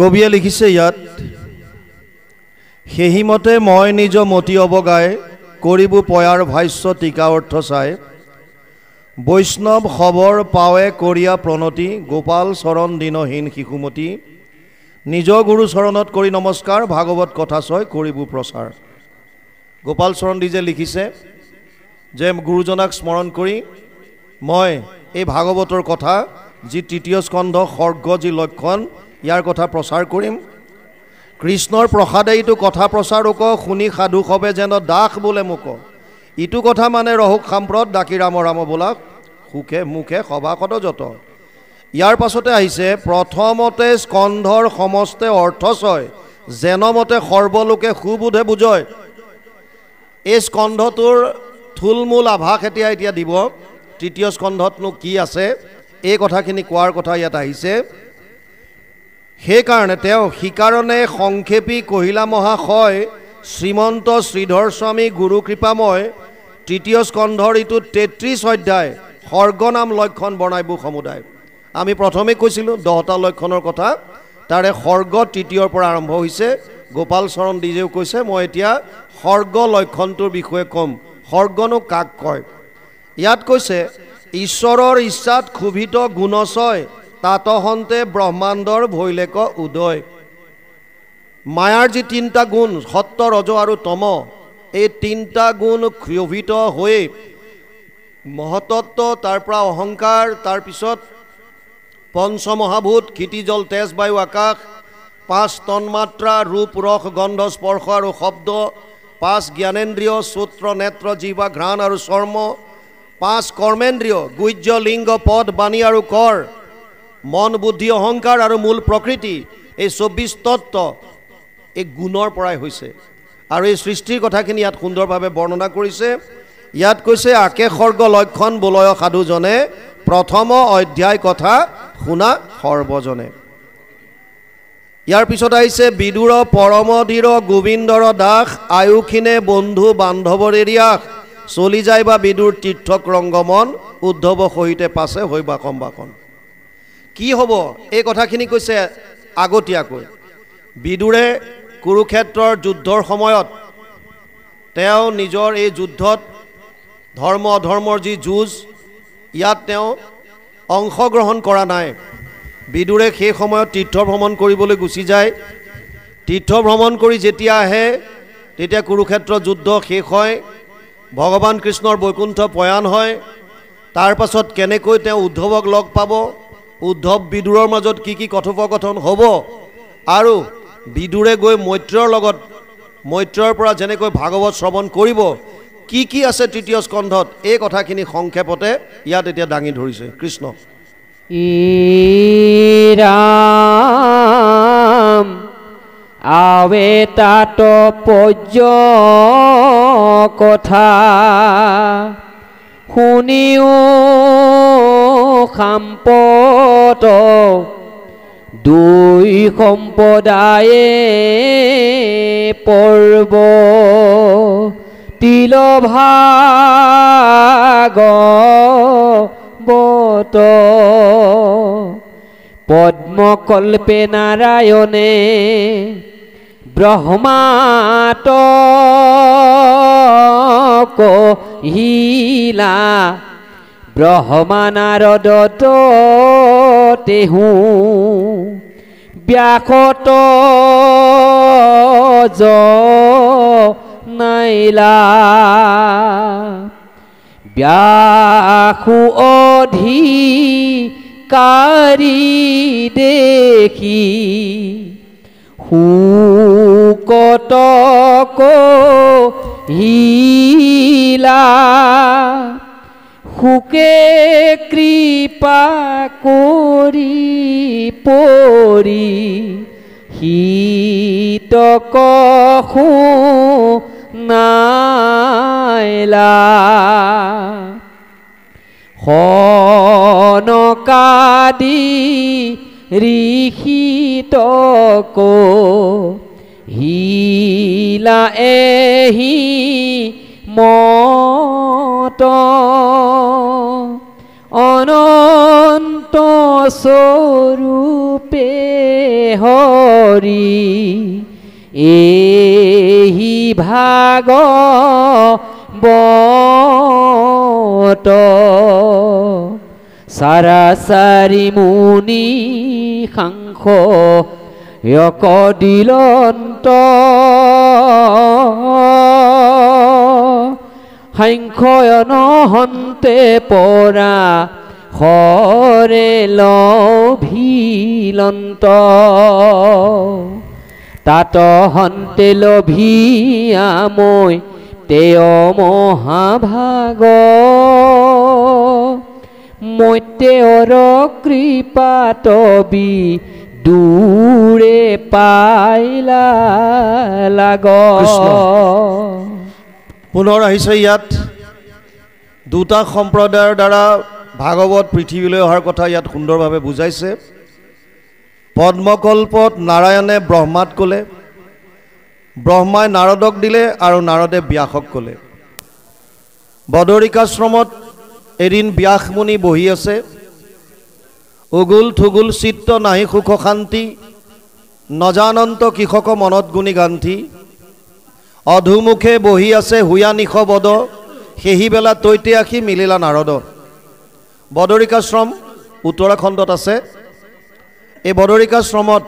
কবিয়ে লিখিছে ইয়াত, সেইমতে মই নিজ মতি অৱগাই কৰিব পয়াৰ ভাষ্য টিকা অৰ্থ চাই বৈষ্ণৱ খবৰ পাৱে কৰিয়া প্ৰণতি গোপাল চৰণ দিনহীন শিশুমতী নিজ গুৰু চৰণত কৰি নমস্কাৰ ভাগৱত কথা ছয় কৰিব প্ৰচাৰ। গোপাল চৰণ দি যে লিখিছে যে গুৰুজনাক স্মৰণ কৰি মই এই ভাগৱতৰ কথা যি তৃতীয় স্কন্ধ সৰ্গ যি লক্ষণ ইয়াৰ কথা প্ৰচাৰ কৰিম। কৃষ্ণৰ প্ৰসাদে ইটো কথা প্ৰচাৰক শুনি সাধু সবে যেন দাস বোলে মোক ইটো কথা মানে ৰহুক সাম্প্ৰত ডাকি ৰাম ৰাম বোলাক সুখে মুখে সভাসদ যত। ইয়াৰ পাছতে আহিছে প্ৰথমতে স্কন্ধৰ সমস্তে অৰ্থছয় যেনমতে সৰ্বলোকে সুবোধে বুজয়। এই স্কন্ধটোৰ থুলমূল আভাস এতিয়া দিব তৃতীয় স্কন্ধতনো কি আছে এই কথাখিনি কোৱাৰ কথা ইয়াত আহিছে। সেইকাৰণে তেওঁ সিকাৰণে সংক্ষেপী কহিলা মহাশয় শ্ৰীমন্ত শ্ৰীধৰ স্বামী গুৰু কৃপাময় তৃতীয় স্কন্ধৰ ইটো 33 অধ্যায় সৰ্গ নাম লক্ষণ বৰ্ণাইবোৰ সমুদায়। আমি প্ৰথমে কৈছিলোঁ 10টা লক্ষণৰ কথা, তাৰে সৰ্গ তৃতীয়ৰ পৰা আৰম্ভ হৈছে। গোপাল চৰণ দিজেও কৈছে মই এতিয়া সৰ্গ লক্ষণটোৰ বিষয়ে ক'ম। সৰ্গনো কাক কয়? ইয়াত কৈছে ঈশ্বৰৰ ইচ্ছাত ক্ষোভিত গুণচয় তাতহন্তে ব্ৰহ্মাণ্ডৰ ভৈলেক উদয়। মায়াৰ যি 3টা গুণ সত্য ৰজ আৰু তম, এই 3টা গুণ ক্ষোভিত হৈ মহতত্ব, তাৰ পৰা অহংকাৰ, তাৰপিছত পঞ্চমহাভূত ক্ষিতি জল তেজ বায়ু আকাশ, 5 তন্মাত্ৰা ৰূপ ৰস গন্ধ স্পৰ্শ আৰু শব্দ, 5 জ্ঞানেন্দ্ৰিয় শ্ৰোত্ৰ নেত্ৰ জিহ্বা ঘ্ৰাণ আৰু চৰ্ম, 5 কৰ্মেন্দ্ৰিয় গুহ্য লিংগ পদ বাণী আৰু কৰ, মন বুদ্ধি অহংকাৰ আৰু মূল প্ৰকৃতি, এই 24 তত্ত্ব এই গুণৰ পৰাই হৈছে। আৰু এই সৃষ্টিৰ কথাখিনি ইয়াত সুন্দৰভাৱে বৰ্ণনা কৰিছে। ইয়াত কৈছে আকে সৰ্গ লক্ষণ বলয় সাধুজনে প্ৰথম অধ্যায় কথা শুনা সৰ্বজনে। ইয়াৰ পিছত আহিছে বিদুৰ পৰমধীৰ গোবিন্দৰ দাস আয়ুখিনে বন্ধু বান্ধৱৰ এৰিয়াস চলি যায় বা বিদুৰ তীৰ্থক ৰংগমন উদ্ধৱ সহিতে পাছে হৈবা সম্ভাষণ। কি হ'ব এই কথাখিনি কৈছে আগতীয়াকৈ। বিদুৰে কুৰুক্ষেত্ৰৰ যুদ্ধৰ সময়ত তেওঁ নিজৰ এই যুদ্ধত ধৰ্ম অধৰ্মৰ যি যুঁজ ইয়াত তেওঁ অংশগ্ৰহণ কৰা নাই। বিদুৰে সেই সময়ত তীৰ্থ ভ্ৰমণ কৰিবলৈ গুচি যায়। তীৰ্থ ভ্ৰমণ কৰি যেতিয়া আহে তেতিয়া কুৰুক্ষেত্ৰ যুদ্ধ শেষ হয়, ভগৱান কৃষ্ণৰ বৈকুণ্ঠ প্ৰয়াণ হয়। তাৰ পাছত কেনেকৈ তেওঁ উদ্ধৱক লগ পাব, উদ্ধৱ বিদুৰৰ মাজত কি কি কথোপকথন হ'ব, আৰু বিদুৰে গৈ মৈত্ৰৰ লগত মৈত্ৰৰ পৰা যেনেকৈ ভাগৱত শ্ৰৱণ কৰিব, কি কি আছে তৃতীয় স্কন্ধত এই কথাখিনি সংক্ষেপতে ইয়াত এতিয়া দাঙি ধৰিছে কৃষ্ণ। ৰাম আৱে তাত পৰ্য কথা শুনিও সাম্পত দুই সম্পদায়ে পৰ্ব তিলভাগৱত পদ্মকল্পে নাৰায়ণে ব্ৰহ্মাত কহিলা ব্ৰহ্মা নাৰদত তেহু ব্যাসত নাইলা ব্যাসু অধিকাৰী দেখি শুকত কহিলা সুকে কৃপা কৰি পৰি হিতক শুনাইলা সনকাদি ঋষিতক হিলা এহি মত অনন্ত স্বৰূপে কৰি এহি ভাগৱত চাৰাচাৰি মুনি সাংস য়ক দিলন্ত সাংখ্যয়ন হন্তে পৰা হৰে লভিলন্ত তাত হন্তে লভিয়া মই তেয় মহাভাগ মত্যৰ কৃপাত বি দূৰে পাইলা লাগ পুনৰ আহিছে ইয়াত দুটা সম্প্ৰদায়ৰ দ্বাৰা ভাগৱত পৃথিৱীলৈ অহাৰ কথা ইয়াত সুন্দৰভাৱে বুজাইছে পদ্মকল্পত নাৰায়ণে ব্ৰহ্মাত ক'লে ব্ৰহ্মাই নাৰদক দিলে আৰু নাৰদে ব্যাসক ক'লে বদৰিকাশ্ৰমত এদিন ব্যাস মুনি বহি আছে উগুল থুগুল চিত্ত নাহি সুখ শান্তি নজানন্ত কৃষক মনত গুণী গান্থি অধুমুখে বহি আছে হুয়া নিশ বদ সেহি বেলা তৈতে আখি মিলিলা নাৰদ বদৰিকাশ্ৰম উত্তৰাখণ্ডত আছে এই বদৰিকাশ্ৰমত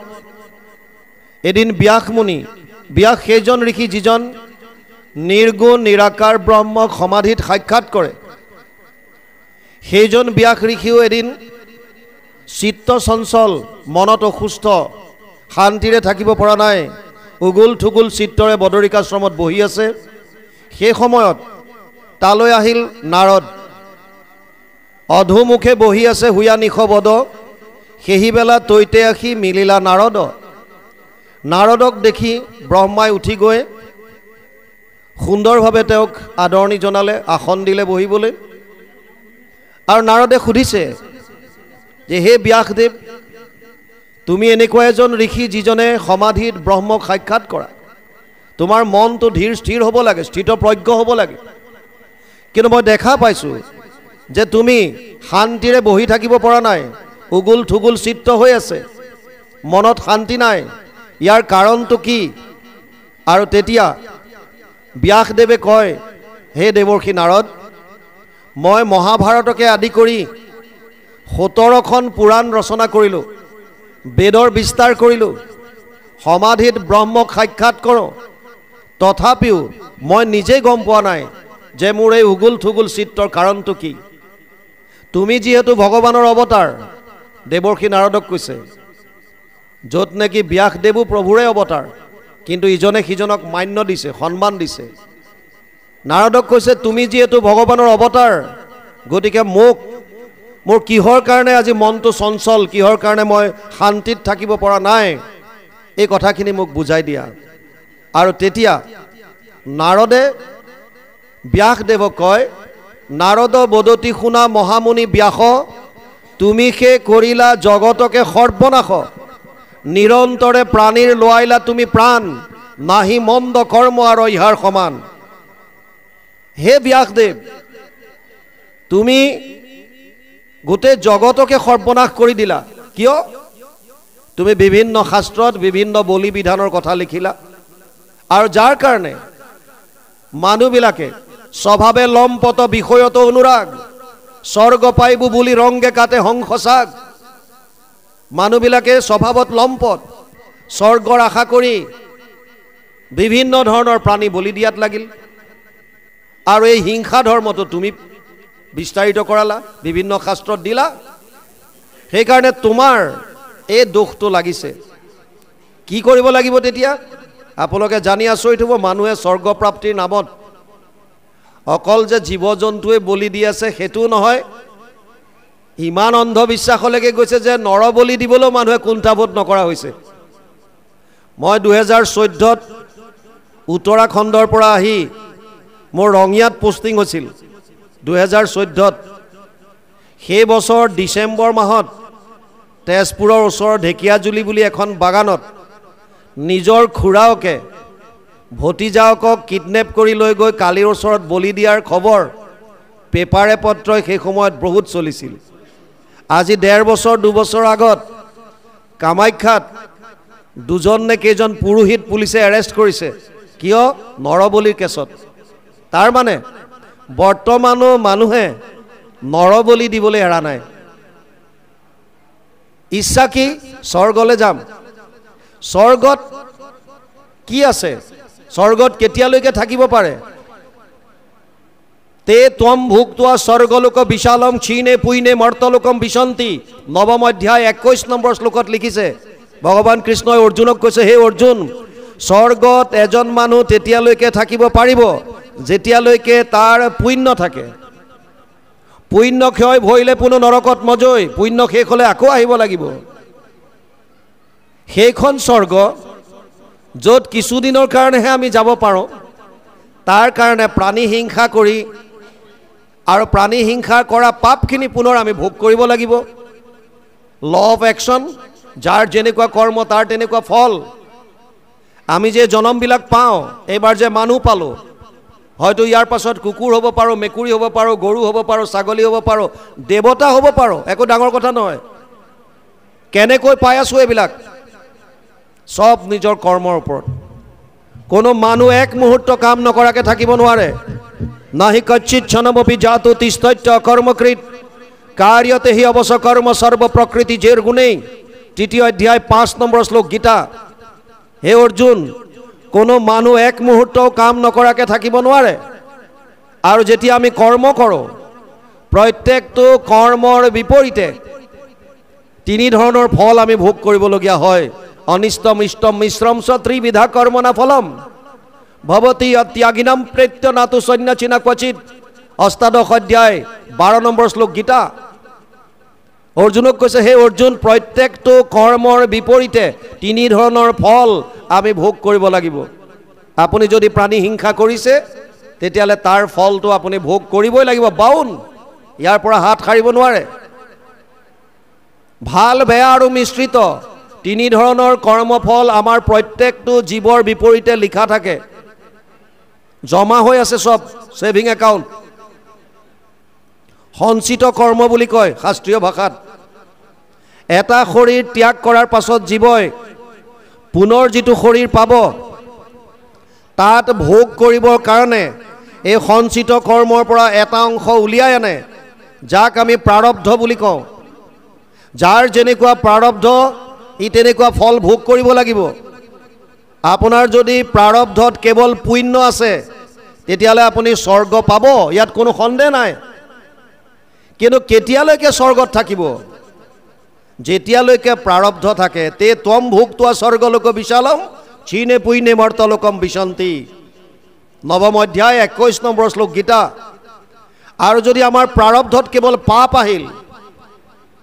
এদিন ব্যাস মুনি ব্যাস সেইজন ঋষি যিজন নিৰ্গুণ নিৰাকাৰ ব্ৰহ্মক সমাধিত সাক্ষাৎ কৰে সেইজন ব্যাস ঋষিও এদিন চিত্ত চঞ্চল মনত অসুস্থ শান্তিৰে থাকিব পৰা নাই উগুল থুগুল চিত্তৰে বদৰিকাশ্ৰমত বহি আছে সেই সময়ত তালৈ আহিল নাৰদ অধুমুখে বহি আছে হুয়া নিশ বদ সেহি বেলা তৈতে আখি মিলিলা নাৰদ নাৰদক দেখি ব্ৰহ্মাই উঠি গৈ সুন্দৰভাৱে তেওঁক আদৰণি জনালে আসন দিলে বহিবলৈ আৰু নাৰদে সুধিছে যে হে ব্যাসদেৱ তুমি এনেকুৱা এজন ঋষি যিজনে সমাধিত ব্ৰহ্মক সাক্ষাৎ কৰা তোমাৰ মনটো ধীৰ স্থিৰ হ'ব লাগে স্থিতপ্ৰজ্ঞ হ'ব লাগে কিন্তু মই দেখা পাইছোঁ যে তুমি শান্তিৰে বহি থাকিব পৰা নাই উগুল থুগুল চিত্ত হৈ আছে মনত শান্তি নাই ইয়াৰ কাৰণটো কি আৰু তেতিয়া ব্যাসদেৱে কয় হে দেৱৰ্ষি নাৰদ মই মহাভাৰতকে আদি কৰি 17খন পুৰাণ ৰচনা কৰিলোঁ বেদৰ বিস্তাৰ কৰিলোঁ সমাধিত ব্ৰহ্মক সাক্ষাৎ কৰোঁ তথাপিও মই নিজে গম পোৱা নাই যে মোৰ এই উগুল থুগুল চিত্তৰ কাৰণটো কি তুমি যিহেতু ভগৱানৰ অৱতাৰ দেৱৰ্ষি নাৰদক কৈছে য'ত নেকি ব্যাসদেৱো প্ৰভুৰে অৱতাৰ কিন্তু ইজনে সিজনক মান্য দিছে সন্মান দিছে নাৰদক কৈছে তুমি যিহেতু ভগৱানৰ অৱতাৰ গতিকে মোৰ কিহৰ কাৰণে আজি মনটো চঞ্চল কিহৰ কাৰণে মই শান্তিত থাকিব পৰা নাই এই কথাখিনি মোক বুজাই দিয়া আৰু তেতিয়া নাৰদে ব্যাসদেৱক কয় নাৰদ বদতি শুনা মহামুনি ব্যাস তুমি সে কৰিলা জগতকে সৰ্বনাশ নিৰন্তৰে প্ৰাণীৰ লোৱাইলা তুমি প্ৰাণ নাহি মন্দ কৰ্ম আৰু ইহাৰ সমান হে ব্যাসদেৱ তুমি গোটেই জগতকে সৰ্বনাশ কৰি দিলা কিয় তুমি বিভিন্ন শাস্ত্ৰত বিভিন্ন বলি বিধানৰ কথা লিখিলা আৰু যাৰ কাৰণে মানুহবিলাকে স্বভাৱে লম্পট বিষয়ত অনুৰাগ স্বৰ্গ পাইব বুলি ৰংগে কাটে হংসচাগ মানুহবিলাকে স্বভাৱত লম্পট স্বৰ্গৰ আশা কৰি বিভিন্ন ধৰণৰ প্ৰাণী বলি দিয়াত লাগিল আৰু এই হিংসা ধৰ্মটো তুমি বিস্তাৰিত কৰালা বিভিন্ন শাস্ত্ৰত দিলা সেইকাৰণে তোমাৰ এই দোষটো লাগিছে কি কৰিব লাগিব তেতিয়া আপোনালোকে জানি আচৰিত হ'ব মানুহে স্বৰ্গ প্ৰাপ্তিৰ নামত অকল যে জীৱ জন্তুৱে বলি দি আছে সেইটো নহয় ইমান অন্ধবিশ্বাসলৈকে গৈছে যে নৰ বলি দিবলৈ মানুহে কুণ্ঠাবোধ নকৰা হৈছে মই 2014ত উত্তৰাখণ্ডৰ পৰা আহি মোৰ ৰঙিয়াত পোষ্টিং হৈছিল 2014ত সেই বছৰ ডিচেম্বৰ মাহত তেজপুৰৰ ওচৰৰ ঢেকিয়াজুলি বুলি এখন বাগানত নিজৰ খুৰাওকে ভতিজাকক কিডনেপ কৰি লৈ গৈ কালিৰ ওচৰত বলি দিয়াৰ খবৰ পেপাৰে পত্ৰই সেই সময়ত বহুত চলিছিল আজি 1.5 বছৰ 2 বছৰ আগত কামাখ্যাত দুজন নে কেইজন পুৰোহিত পুলিচে এৰেষ্ট কৰিছে কিয় নৰবলিৰ কেছত তাৰ মানে বৰ্তমানো মানুহে নৰবলি দিবলৈ এৰা নাই ইচ্ছা কি স্বৰ্গলৈ যাম স্বৰ্গত কি আছে স্বৰ্গত কেতিয়ালৈকে থাকিব পাৰে তে ত্বম ভুক্ত্বা স্বৰ্গলোক বিশালম ক্ষীণে পুইনে মৰ্তলোকম বিশন্তি নৱম অধ্যায় 21 নম্বৰ শ্লোকত লিখিছে ভগৱান কৃষ্ণই অৰ্জুনক কৈছে হে অৰ্জুন স্বৰ্গত এজন মানুহ তেতিয়ালৈকে থাকিব পাৰিব যেতিয়ালৈকে তাৰ পুণ্য থাকে পুণ্য ক্ষয় ভইলে পুনৰ নৰকত মজৈ পুণ্য শেষ হ'লে আকৌ আহিব লাগিব সেইখন স্বৰ্গ য'ত কিছুদিনৰ কাৰণেহে আমি যাব পাৰোঁ তাৰ কাৰণে প্ৰাণী হিংসা কৰি আৰু প্ৰাণী হিংসা কৰা পাপখিনি পুনৰ আমি ভোগ কৰিব লাগিব ল অফ একশ্যন যাৰ যেনেকুৱা কৰ্ম তাৰ তেনেকুৱা ফল আমি যে জনমবিলাক পাওঁ এইবাৰ যে মানুহ পালোঁ হয়তো ইয়াৰ পাছত কুকুৰ হ'ব পাৰোঁ মেকুৰী হ'ব পাৰোঁ গৰু হ'ব পাৰোঁ ছাগলী হ'ব পাৰোঁ দেৱতা হ'ব পাৰোঁ একো ডাঙৰ কথা নহয় কেনেকৈ পাই আছোঁ এইবিলাক সব নিজৰ কৰ্মৰ ওপৰত কোনো মানুহ এক মুহূৰ্ত কাম নকৰাকৈ থাকিব নোৱাৰে নাহি কচ্চিত ক্ষণমপি জাতু তিষ্ঠত্য কৰ্মকৃত কাৰ্যতে হি অৱশ কৰ্ম সৰ্ব প্ৰকৃতি জেৰ গুণেই তৃতীয় অধ্যায় 5 নম্বৰ শ্লোক গীতা হে অৰ্জুন কোনো মানুহ এক মুহূৰ্তও কাম নকৰাকৈ থাকিব নোৱাৰে আৰু যেতিয়া আমি কৰ্ম কৰোঁ প্ৰত্যেকটো কৰ্মৰ বিপৰীতে তিনি ধৰণৰ ফল আমি ভোগ কৰিবলগীয়া হয় অনিষ্টম ইষ্টম মিশ্ৰম চ ত্ৰিবিধা কৰ্মনা ফলম ভৱতি অত্যাগিনম প্ৰেত্য নাতু সন্ন্যাসিনা ক্বচিত অষ্টাদশ অধ্যায় 12 নম্বৰ শ্লোক গীতা অৰ্জুনক কৈছে হে অৰ্জুন প্ৰত্যেকটো কৰ্মৰ বিপৰীতে তিনি ধৰণৰ ফল আমি ভোগ কৰিব লাগিব আপুনি যদি প্ৰাণী হিংসা কৰিছে তেতিয়াহ'লে তাৰ ফলটো আপুনি ভোগ কৰিবই লাগিব বাউন ইয়াৰ পৰা হাত সাৰিব নোৱাৰে ভাল বেয়া আৰু মিশ্ৰিত তিনি ধৰণৰ কৰ্মফল আমাৰ প্ৰত্যেকটো জীৱৰ বিপৰীতে লিখা থাকে জমা হৈ আছে সব সেভিং একাউণ্ট সঞ্চিত কৰ্ম বুলি কয় শাস্ত্ৰীয় ভাষাত এটা শৰীৰ ত্যাগ কৰাৰ পাছত জীৱই পুনৰ যিটো শৰীৰ পাব তাত ভোগ কৰিবৰ কাৰণে এই সঞ্চিত কৰ্মৰ পৰা এটা অংশ উলিয়াই আনে যাক আমি প্ৰাৰব্ধ বুলি কওঁ যাৰ যেনেকুৱা প্ৰাৰব্ধ ই তেনেকুৱা ফল ভোগ কৰিব লাগিব আপোনাৰ যদি প্ৰাৰব্ধত কেৱল পুণ্য আছে তেতিয়াহ'লে আপুনি স্বৰ্গ পাব ইয়াত কোনো সন্দেহ নাই কিন্তু কেতিয়ালৈকে স্বৰ্গত থাকিব যেতিয়ালৈকে প্ৰাৰব্ধ থাকে তে ত্বম ভুক্ত্বা স্বৰ্গলোক বিশালম ক্ষীণে পুইনে মৰ্তলোকম বিশন্তি নৱম অধ্যায় 21 নম্বৰ শ্লোক গীতা আৰু যদি আমাৰ প্ৰাৰব্ধত কেৱল পাপ আহিল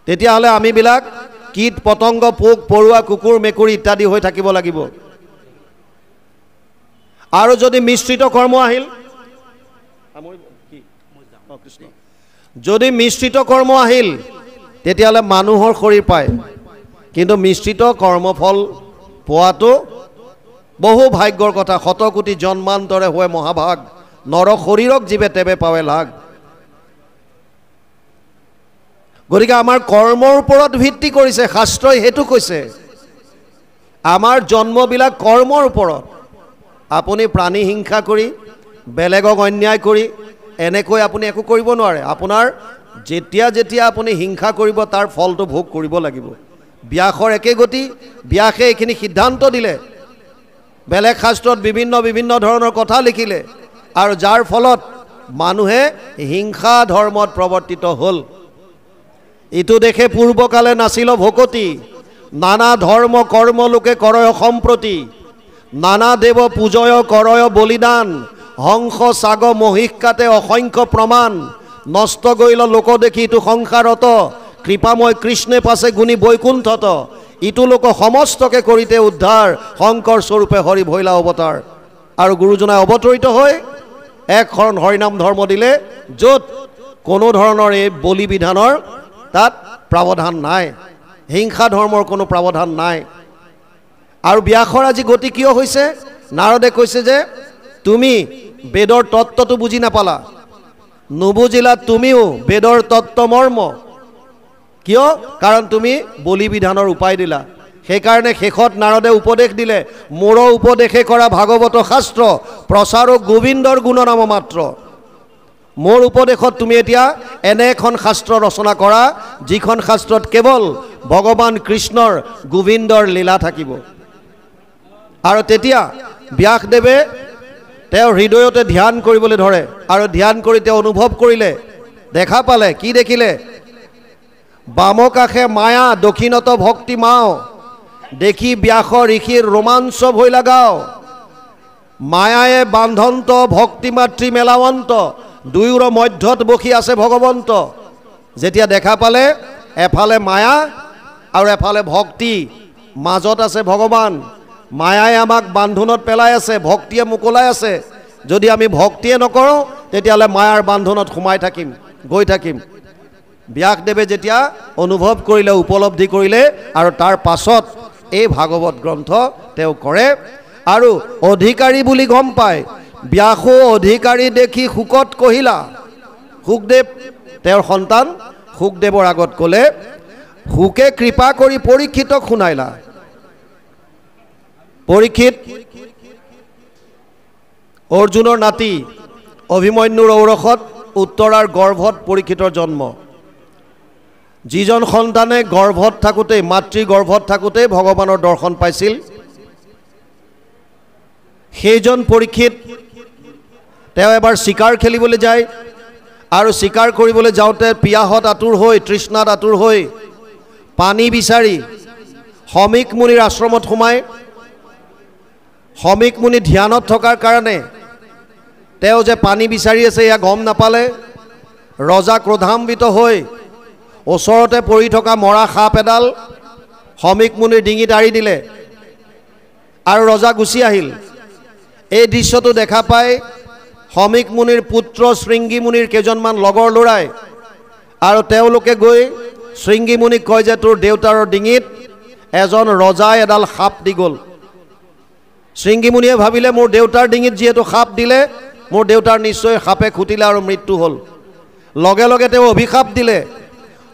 তেতিয়াহ'লে আমিবিলাক কীট পতংগ পোক পৰুৱা কুকুৰ মেকুৰী ইত্যাদি হৈ থাকিব লাগিব আৰু যদি মিশ্ৰিত কৰ্ম আহিল যদি মিশ্ৰিত কৰ্ম আহিল তেতিয়াহ'লে মানুহৰ শৰীৰ পায় কিন্তু মিশ্ৰিত কৰ্মফল পোৱাটো বহু ভাগ্যৰ কথা শতকোটি জন্মান্তৰে হয় মহাভাগ নৰ শৰীৰক জীৱে তেবে পাৱে লাগ গতিকে আমাৰ কৰ্মৰ ওপৰত ভিত্তি কৰিছে শাস্ত্ৰই সেইটো কৈছে আমাৰ জন্মবিলাক কৰ্মৰ ওপৰত আপুনি প্ৰাণী হিংসা কৰি বেলেগক অন্যায় কৰি এনেকৈ আপুনি একো কৰিব নোৱাৰে আপোনাৰ যেতিয়া যেতিয়া আপুনি হিংসা কৰিব তাৰ ফলটো ভোগ কৰিব লাগিব ব্যাসৰ একে গতি ব্যাসে এইখিনি সিদ্ধান্ত দিলে বেলেগ শাস্ত্ৰত বিভিন্ন বিভিন্ন ধৰণৰ কথা লিখিলে আৰু যাৰ ফলত মানুহে হিংসা ধৰ্মত প্ৰৱৰ্তিত হ'ল ইটো দেখে পূৰ্বকালে নাছিল ভকতি নানা ধৰ্ম কৰ্ম লোকে কৰয় সম্প্ৰতি নানা দেৱ পূজয় কৰয় বলিদান হংস সাগ মহিষ কাটে অসংখ্য প্ৰমাণ নষ্ট গৈল লোক দেখি ইটো সংসাৰত কৃপাময় কৃষ্ণে পাছে গুণী বৈকুণ্ঠত ইটো লোক সমস্তকে কৰিতে উদ্ধাৰ শংকৰ স্বৰূপে হৰি ভৈলা অৱতাৰ আৰু গুৰুজনাই অৱতৰিত হৈ একশৰণ হৰিনাম ধৰ্ম দিলে য'ত কোনো ধৰণৰ এই বলি বিধানৰ তাত প্ৰাৱধান নাই হিংসা ধৰ্মৰ কোনো প্ৰাৱধান নাই আৰু ব্যাসৰ আজি গতি কিয় হৈছে নাৰদে কৈছে যে তুমি বেদৰ তত্ত্বটো বুজি নাপালা নুবুজিলা তুমিও বেদৰ তত্ত্ব মৰ্ম কিয় কাৰণ তুমি বলি বিধানৰ উপায় দিলা সেইকাৰণে শেষত নাৰদে উপদেশ দিলে মোৰ উপদেশে কৰা ভাগৱত শাস্ত্ৰ প্ৰচাৰক গোবিন্দৰ গুণনাম মাত্ৰ মোৰ উপদেশত তুমি এতিয়া এনে এখন শাস্ত্ৰ ৰচনা কৰা যিখন শাস্ত্ৰত কেৱল ভগৱান কৃষ্ণৰ গোবিন্দৰ লীলা থাকিব আৰু তেতিয়া ব্যাসদেৱে তেওঁ হৃদয়তে ধ্যান কৰিবলৈ ধৰে আৰু ধ্যান কৰি তেওঁ অনুভৱ কৰিলে দেখা পালে কি দেখিলে বামকাষে মায়া দক্ষিণত ভক্তি মাও দেখি ব্যাস ঋষিৰ ৰোমাঞ্চ ভয় লাগাও মায়ায়ে বান্ধন্ত ভক্তি মাতৃ মেলাৱন্ত দুয়োৰ মধ্যত বসি আছে ভগৱন্ত যেতিয়া দেখা পালে এফালে মায়া আৰু এফালে ভক্তি মাজত আছে ভগৱান মায়াই আমাক বান্ধোনত পেলাই আছে ভক্তিয়ে মুকলাই আছে যদি আমি ভক্তিয়ে নকৰোঁ তেতিয়াহ'লে মায়াৰ বান্ধোনত সোমাই থাকিম গৈ থাকিম ব্যাসদেৱে যেতিয়া অনুভৱ কৰিলে উপলব্ধি কৰিলে আৰু তাৰ পাছত এই ভাগৱত গ্ৰন্থ তেওঁ কৰে আৰু অধিকাৰী বুলি গম পায় ব্যাসো অধিকাৰী দেখি শুকত কহিলা শুকদেৱ তেওঁৰ সন্তান শুকদেৱৰ আগত ক'লে শুকে কৃপা কৰি পৰীক্ষিতক শুনাইলা পৰীক্ষিত অৰ্জুনৰ নাতি অভিমন্যুৰ ঔৰসত উত্তৰাৰ গৰ্ভত পৰীক্ষিতৰ জন্ম যিজন সন্তানে গৰ্ভত থাকোঁতেই মাতৃ গৰ্ভত থাকোঁতেই ভগৱানৰ দৰ্শন পাইছিল সেইজন পৰীক্ষিত তেওঁ এবাৰ চিকাৰ খেলিবলৈ যায় আৰু চিকাৰ কৰিবলৈ যাওঁতে পিয়াহত আতুৰ হৈ তৃষ্ণাত আতুৰ হৈ পানী বিচাৰি সমীক মুনিৰ আশ্ৰমত সোমায় সমীক মুনি ধ্যানত থকাৰ কাৰণে তেওঁ যে পানী বিচাৰি আছে এয়া গম নাপালে ৰজা ক্ৰোধান্বিত হৈ ওচৰতে পৰি থকা মৰা সাপ এডাল সমীক মুনিৰ ডিঙিত আৰি দিলে আৰু ৰজা গুচি আহিল এই দৃশ্যটো দেখা পাই সমীক মুনিৰ পুত্ৰ শৃংগী মুনিৰ কেইজনমান লগৰ ল'ৰাই আৰু তেওঁলোকে গৈ শৃংগী মুনিক কয় যে তোৰ দেউতাৰৰ ডিঙিত এজন ৰজাই এডাল সাপ দি গ'ল শৃংগী মুনিয়ে ভাবিলে মোৰ দেউতাৰ ডিঙিত যিহেতু সাপ দিলে মোৰ দেউতাৰ নিশ্চয় সাপে খুটিলে আৰু মৃত্যু হ'ল লগে লগে তেওঁ অভিশাপ দিলে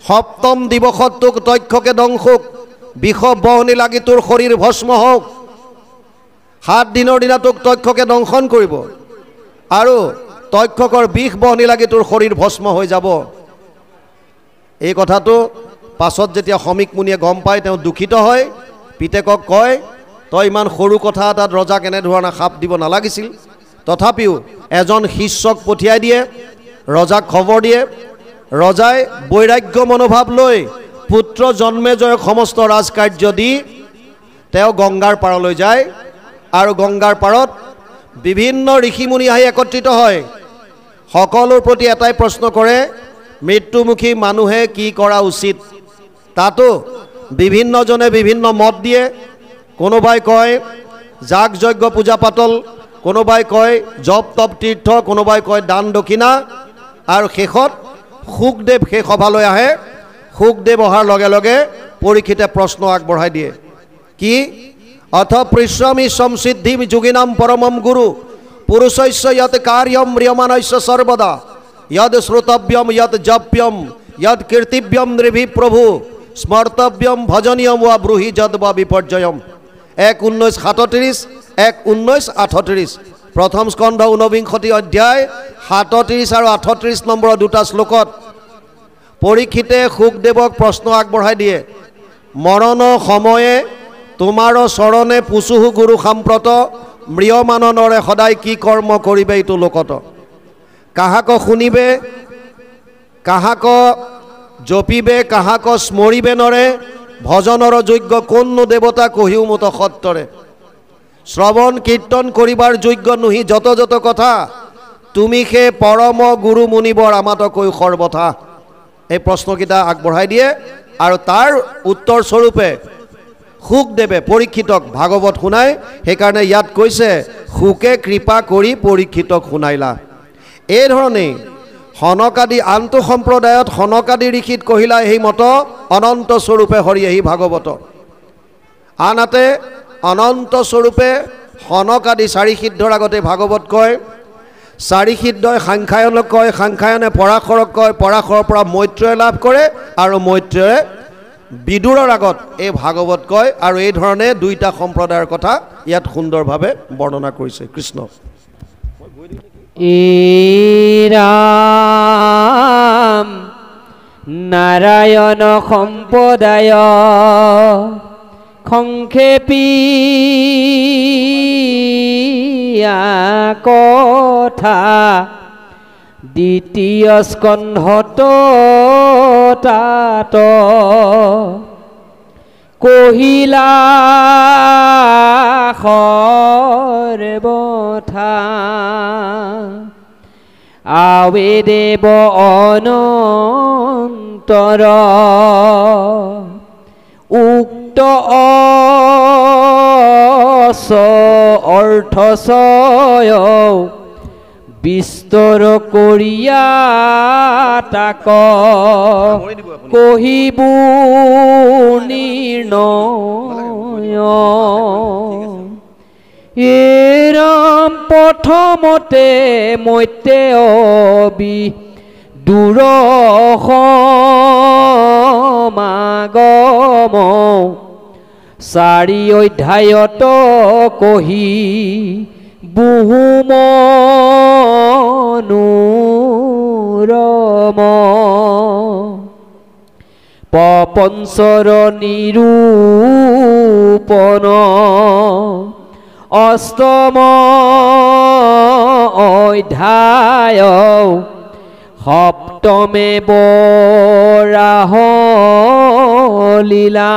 সপ্তম দিৱসত তোক তক্ষকে দংশুক বিষ বহনি লাগি তোৰ শৰীৰ ভস্ম হওক 7 দিনৰ দিনা তোক তক্ষকে দংশন কৰিব আৰু তক্ষকৰ বিষ বহনি লাগি তোৰ শৰীৰ ভস্ম হৈ যাব এই কথাটো পাছত যেতিয়া সমীক মুনিয়ে গম পায় তেওঁ দুখিত হয় পিতেকক কয় তই ইমান সৰু কথা এটাত ৰজাক এনেধৰণে সাপ দিব নালাগিছিল তথাপিও এজন শিষ্যক পঠিয়াই দিয়ে ৰজাক খবৰ দিয়ে ৰজাই বৈৰাগ্য মনোভাৱ লৈ পুত্ৰ জন্মেজয়ক সমস্ত ৰাজকাৰ্য দি তেওঁ গংগাৰ পাৰলৈ যায় আৰু গংগাৰ পাৰত বিভিন্ন ঋষিমুনি আহি একত্ৰিত হয় সকলোৰ প্ৰতি এটাই প্ৰশ্ন কৰে মৃত্যুমুখী মানুহে কি কৰা উচিত তাতো বিভিন্নজনে বিভিন্ন মত দিয়ে কোনোবাই কয় যাগ যজ্ঞ পূজা পাতল কোনোবাই কয় জপ তপ তীৰ্থ কোনোবাই কয় দান দক্ষিণা আৰু শেষত শুকদেৱ সেই সভালৈ আহে শুকদেৱ অহাৰ লগে লগে পৰীক্ষিতে প্ৰশ্ন আগবঢ়াই দিয়ে কি অথ পৃশ্ৰমী সংসিদ্ধিম যোগিনাম পৰমম গুৰু পুৰুষস্য যত কাৰ্যম ম্ৰিয়মানস্য সৰ্বদা যদ শ্ৰোতব্যম যদ জপ্যম যদ কীৰ্তিব্যম নৃভি প্ৰভু স্মৰ্তব্যম ভজনীয়ম ৱা ব্ৰুহি যদ বা বিপৰ্যয়ম 1:1937 1:1938 প্ৰথম স্কন্ধ 49 অধ্যায় 37 আৰু 38 নম্বৰৰ দুটা শ্লোকত পৰীক্ষিতে শুকদেৱক প্ৰশ্ন আগবঢ়াই দিয়ে মৰণ সময়ে তোমাৰ চৰণে পুচুহু গুৰু সাম্প্ৰত ম্ৰিয়মাননৰে সদায় কি কৰ্ম কৰিবে এইটো লোকত কাহাক শুনিবে কাহাক জপিবে কাহাক স্মৰিবে নৰে ভজনৰ যোগ্য কোননো দেৱতা কহিও মত সত্তৰে শ্ৰৱণ কীৰ্তন কৰিবাৰ যোগ্য নুহি যত যত কথা তুমি সে পৰম গুৰু মুনিবৰ আমাত কৈ সৰ্বথা এই প্ৰশ্নকেইটা আগবঢ়াই দিয়ে আৰু তাৰ উত্তৰ স্বৰূপে শুকদেৱে পৰীক্ষিতক ভাগৱত শুনাই সেইকাৰণে ইয়াত কৈছে শুকে কৃপা কৰি পৰীক্ষিতক শুনাইলা এই ধৰণে সনকাদি আনটো সম্প্ৰদায়ত সনকাদি ঋষিত কহিলা এই মত অনন্ত স্বৰূপে হৰি এই ভাগৱত আনহাতে অনন্ত স্বৰূপে সনকাদি 4 সিদ্ধৰ আগতে ভাগৱত কয় 4 সিদ্ধই সাংখ্যায়নক কয় সাংখ্যায়নে পৰাশৰক কয় পৰাশৰৰ পৰা মৈত্ৰেয় লাভ কৰে আৰু মৈত্ৰেয়ে বিদুৰৰ আগত এই ভাগৱত কয় আৰু এই ধৰণে দুইটা সম্প্ৰদায়ৰ কথা ইয়াত সুন্দৰভাৱে বৰ্ণনা কৰিছে কৃষ্ণ ৰাম নাৰায়ণ সম্পদায় সংক্ষেপী কথা দ্বিতীয় স্কন্ধত তাত কহিলা সৰ্বথা আৱে দেৱ অনন্তৰ উক্ত অৰ্থচয় বিস্তৰ কৰিয়া তাক কহিবু নিৰ্ণয় ৰাম প্ৰথমতে মৈতে অবি দূৰ সমাগম 4 অধ্যায়ত কহি বহুমনোৰম পপঞ্চৰ নিৰূপণ অষ্টম অধ্যায় সপ্তমে বৰাহ লীলা